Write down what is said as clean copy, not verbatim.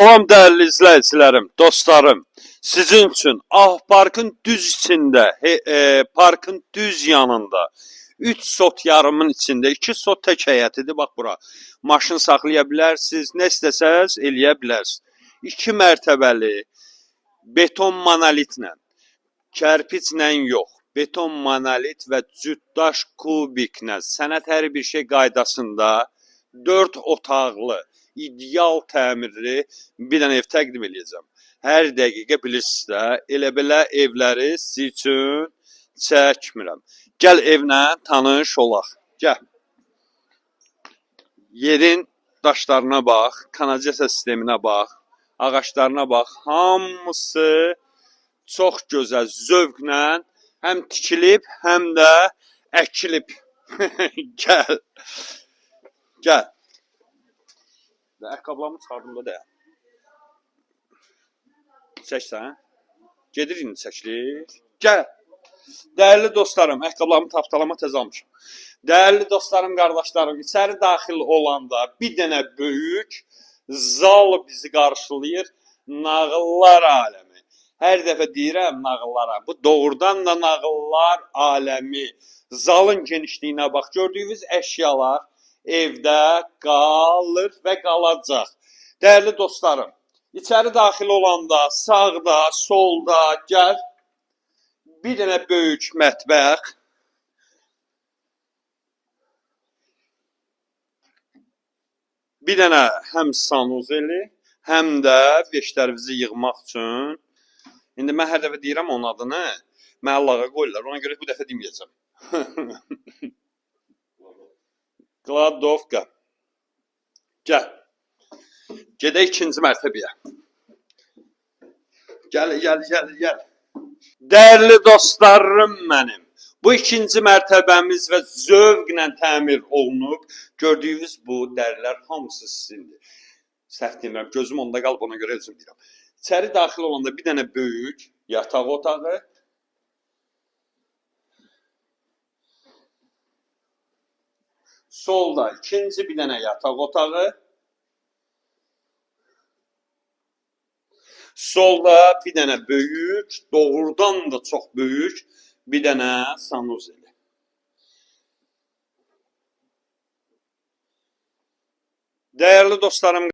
Salam dəyərli izləyicilərim, dostlarım. Sizin üçün parkın düz içində, parkın düz yanında 3 sot yarımın içində 2 sot tək həyətidir. Bax bura. Maşın saxlaya bilərsiniz, nə istəsəz eləyə bilərsiniz. 2 mərtəbəli beton monolitlə, kərpiclə yox, beton monolit və cütdaş kubiklə sənət hər bir şey qaydasında 4 otaqlı ideal təmirli bir dənə ev təqdim edəcəm. Hər dəqiqə bilirsiniz də, elə belə evləri sizin üçün çəkmirəm. Gəl evlə tanış olaq. Gəl. Yerin daşlarına bax, kanalizasiya sisteminə bax, ağaçlarına bax. Hamısı çox gözəl, zövqlə həm tikilib, həm də əkilib. Gəl. Gəl. Ayaqqabılarımı çıxardım da deyəm. Çəksən. Gedir indi çəkilir. Gəl. Dəyərli dostlarım, ayaqqabılarımı tapdalama tez almışam. Dəyərli dostlarım, qardaşlarım, içəri daxil olanda bir dənə böyük zal bizi qarşılayır. Nağıllar aləmi. Hər dəfə deyirəm nağıllara. Bu doğrudan da nağıllar aləmi. Zalın genişliyinə bax. Gördüyünüz əşyalar evdə qalır və qalacaq. Dəyərli dostlarım, içəri daxil olanda sağda, solda gəl bir dənə böyük mətbəx, bir dənə həm sanuzeli, həm də veşlərinizi yığmaq üçün. İndi mən hər dəfə deyirəm onun adını, mənə lağa qoyurlar, ona görə bu dəfə deməyəcəm. Kladovka. Gəl. Gedək ikinci mərtəbəyə. Gəl. Dəyərli dostlarım mənim. Bu ikinci mərtəbəmiz və zövqlə təmir olunub. Gördüyünüz bu dərilər hamısı sizindir. Səhv demirəm, gözüm onda qalıb, ona görə özüm deyirəm. İçəri daxil olanda bir dənə böyük yataq otağı. Solda ikinci bir dənə yataq otağı. Solda bir dənə böyük, doğrudan da çox böyük bir dənə sanuzeli. Dəyərli dostlarım,